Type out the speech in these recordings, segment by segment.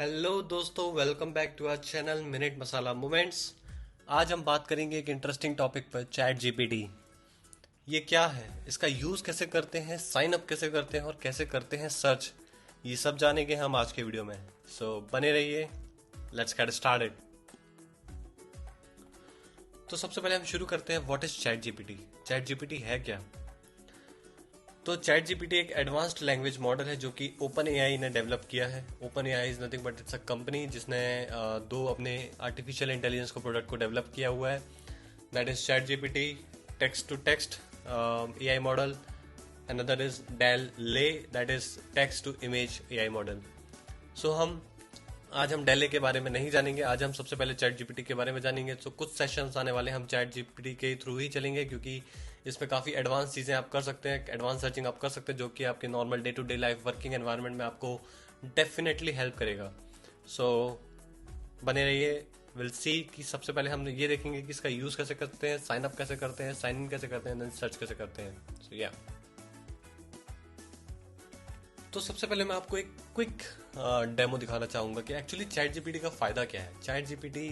Hello दोस्तों, welcome back to our channel Minute Masala Moments. आज हम बात करेंगे एक इंटरेस्टिंग टॉपिक पर, चैट जीपीटी। ये क्या है, इसका यूज़ कैसे करते हैं, साइन अप कैसे करते हैं और कैसे करते हैं सर्च, ये सब जानेंगे हम आज के वीडियो में। सो बने रहिए, लेट्स गेट स्टार्टेड। तो सबसे पहले हम शुरू करते हैं, what is Chat GPT. Chat GPT है क्या? तो चैट जीपीटी एक एडवांस्ड लैंग्वेज मॉडल है जो कि ओपन एआई ने डेवलप किया है। Open AI is nothing but it's a company जिसने दो अपने आर्टिफिशियल इंटेलिजेंस को प्रोडक्ट को डेवलप किया हुआ है। That is Chat GPT text to text AI model, another is DALL E, that is text to image AI model. So आज हम डेले के बारे में नहीं जानेंगे, आज हम सबसे पहले चैट जीपीटी के बारे में जानेंगे। तो कुछ सेशंस आने वाले हम चैट जीपीटी के थ्रू ही चलेंगे, क्योंकि इसमें काफ़ी एडवांस चीज़ें आप कर सकते हैं, एडवांस सर्चिंग आप कर सकते हैं, जो कि आपके normal day to day life working environment में आपको डेफिनेटली हेल्प करेगा। सो बने रहिए, विल सी कि सबसे पहले हम ये देखेंगे कि इसका यूज़ कैसे करते हैं, साइन अप कैसे करते हैं, साइन इन कैसे करते हैं, सर्च कैसे करते हैं। सो या तो सबसे पहले मैं आपको एक क्विक डेमो दिखाना चाहूँगा कि एक्चुअली चैट जीपीटी का फ़ायदा क्या है। चैट जीपीटी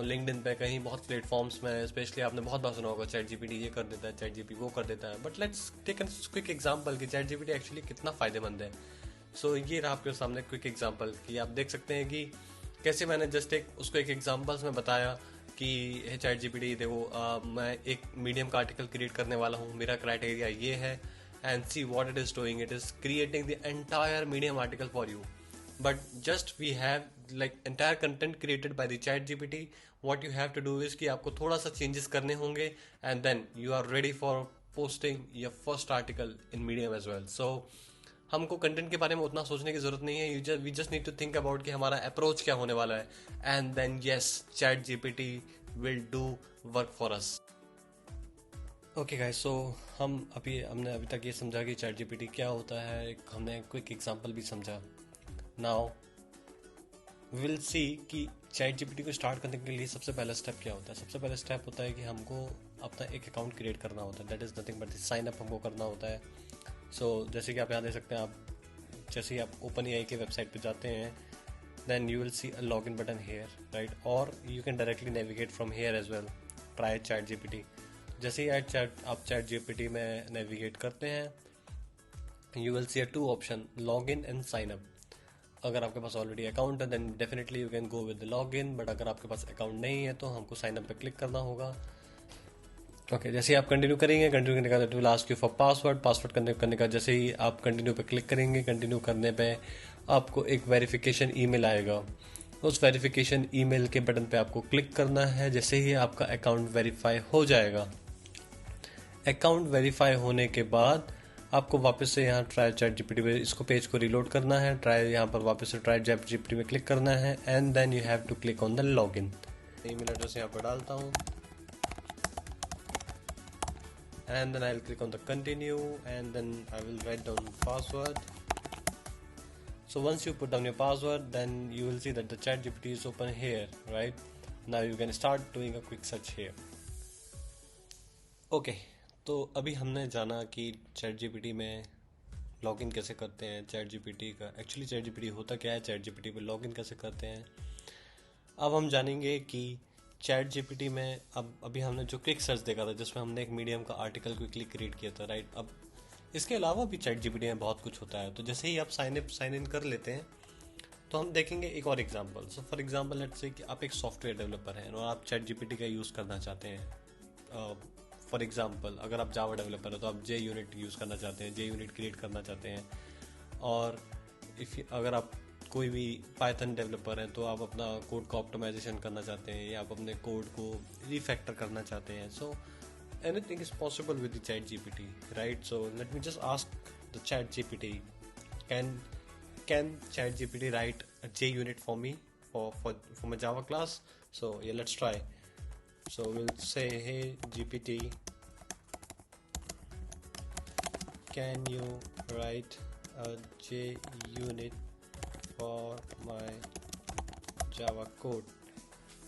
लिंक्डइन पे कहीं बहुत प्लेटफॉर्म्स में, स्पेशली आपने बहुत बार सुना होगा चैट जीपीटी ये कर देता है, चैट जीपीटी वो कर देता है। But let's take an quick example कि चैट जीपीटी एक्चुअली कितना फ़ायदेमंद है। सो ये रहा आपके सामने क्विक एग्जांपल कि आप देख सकते हैं कि कैसे मैंने जस्ट उसको एक एग्जांपल्स में बताया कि हे चैट जीपीटी देखो, मैं एक मीडियम का आर्टिकल क्रिएट करने वाला हूँ, मेरा क्राइटेरिया ये है, and see what it is doing. It is creating the entire medium article for you, but just we have like entire content created by the chat gpt. What you have to do is कि आपको थोड़ा सा changes करने होंगे and then you are ready for posting your first article in medium as well. So हमको content के बारे में उतना सोचने की जरूरत नहीं है, we just need to think about कि हमारा अप्रोच क्या होने वाला है, and then yes, Chat GPT will do work for us. Okay guys, so हमने अभी तक ये समझा कि चैट जीपीटी क्या होता है, हमने क्विक एग्जांपल भी समझा। नाउ विल सी कि चैट जीपीटी को स्टार्ट करने के लिए सबसे पहला स्टेप क्या होता है। सबसे पहला स्टेप होता है कि हमको अपना एक अकाउंट क्रिएट करना होता है, that is nothing but sign up हमको करना होता है। सो जैसे कि आप यहाँ देख सकते हैं, आप जैसे ही आप ओपन एआई के वेबसाइट पे जाते हैं, then you will see a log in button here, right, और you can directly navigate from here as well, try chat GPT. जैसे ही आप चैट जीपीटी में नेविगेट करते हैं, you will see a two option, log in and sign up. अगर आपके पास ऑलरेडी अकाउंट है then definitely you can go with log in, but अगर आपके पास अकाउंट नहीं है तो हमको साइन अप पे क्लिक करना होगा। ओके, जैसे ही आप कंटिन्यू करेंगे, कंटिन्यू करने का will ask you for password. Password करने का जैसे ही आप कंटिन्यू पे क्लिक करेंगे, कंटिन्यू करने पे आपको एक वेरिफिकेशन ईमेल आएगा। उस वेरिफिकेशन ईमेल के बटन पे आपको क्लिक करना है। जैसे ही आपका अकाउंट वेरीफाई हो जाएगा, अकाउंट वेरीफाई होने के बाद आपको वापस से यहाँ ट्राई चैट जीपीटी पे इसको पेज को रिलोड करना है, ट्राई यहाँ पर वापस से ट्राई चैट जीपीटी में क्लिक करना है, and then you have to click on the login. Email address यहाँ पर डालता हूँ, and then I will click on the continue, and then I will write down password. So once you put down your password, then you will see that the chat GPT is open here, right? Now you can start doing a quick search here. Okay, तो अभी हमने जाना कि chat GPT में login कैसे करते हैं, chat GPT का एक्चुअली चैट जीपीटी होता क्या है, चैट जीपीटी पे लॉगिन कैसे करते हैं। अब हम जानेंगे कि चैट जीपीटी में अभी हमने जो क्विक सर्च देखा था, जिसमें हमने एक मीडियम का आर्टिकल क्विकली क्रिएट किया था, राइट। अब इसके अलावा भी चैट जीपीटी में बहुत कुछ होता है। तो जैसे ही आप साइन इन कर लेते हैं, तो हम देखेंगे एक और example. So for example let's से कि आप एक सॉफ्टवेयर डेवलपर हैं और आप चैट जीपीटी का यूज़ करना चाहते हैं। फॉर एग्जांपल अगर आप जावा डेवलपर है तो आप जे यूनिट यूज़ करना चाहते हैं, जे यूनिट क्रिएट करना चाहते हैं। और अगर आप कोई भी पाइथन डेवलपर हैं तो आप अपना कोड को ऑप्टिमाइजेशन करना चाहते हैं, या आप अपने कोड को रिफैक्टर करना चाहते हैं। सो anything is possible with the chat gpt, right? So let me just ask the chat gpt, can chat gpt write a JUnit for me for my Java class? So yeah, let's try. So we'll say, hey GPT, can you write a JUnit for my Java code?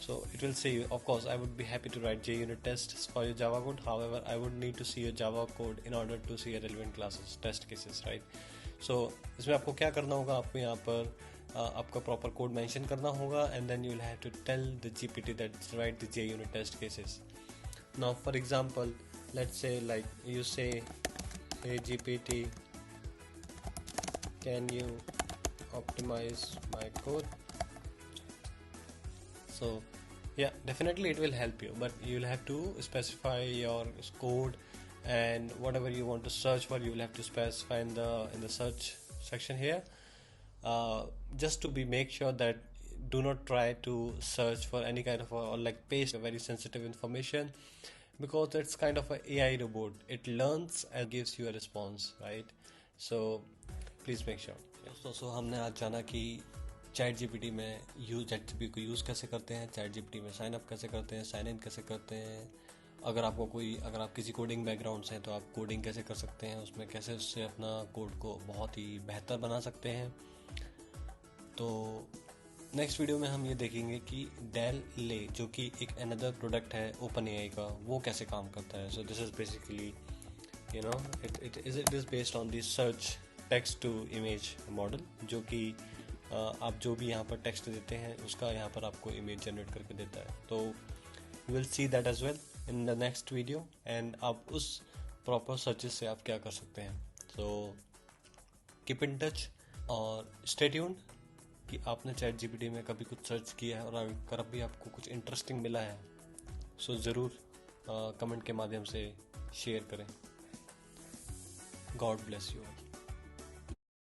So it will say, of course, I would be happy to write JUnit tests for your Java code. However, I would need to see your Java code in order to see your relevant classes, test cases, right? So इसमें आपको क्या करना होगा, आपको यहाँ पर आपका proper code mention करना होगा, and then you will have to tell the GPT that write the JUnit test cases. Now for example, let's say like you say, hey GPT, can you optimize my code? So yeah, definitely it will help you, but you will have to specify your code, and whatever you want to search for, you will have to specify in the search section here. Just to be make sure that do not try to search for any kind of or like paste very sensitive information, because it's kind of a AI robot. It learns and gives you a response, right? So please make sure. So हमने आज जाना कि chat GPT में chat GPT को use कैसे करते हैं, chat GPT में साइन अप कैसे करते हैं, साइन इन कैसे करते हैं, अगर आप किसी कोडिंग बैकग्राउंड से हैं तो आप कोडिंग कैसे कर सकते हैं, उसमें कैसे उससे अपना कोड को बहुत ही बेहतर बना सकते हैं. तो नेक्स्ट वीडियो में हम ये देखेंगे कि डेल ले, जो कि एक अनदर प्रोडक्ट है ओपन एआई का, वो कैसे काम करता है. So this is basically it is based on the search text to image model, जो कि आप जो भी यहाँ पर टेक्स्ट देते हैं उसका यहाँ पर आपको इमेज जनरेट करके देता है. तो you will see that as well in the next video, and आप उस प्रॉपर सर्चेस से आप क्या कर सकते हैं. सो कीप इन टच और स्टे ट्यून्ड कि आपने चैट जीपीटी में कभी कुछ सर्च किया है और अगर कभी आपको कुछ इंटरेस्टिंग मिला है, सो ज़रूर कमेंट के माध्यम से शेयर करें. God bless you.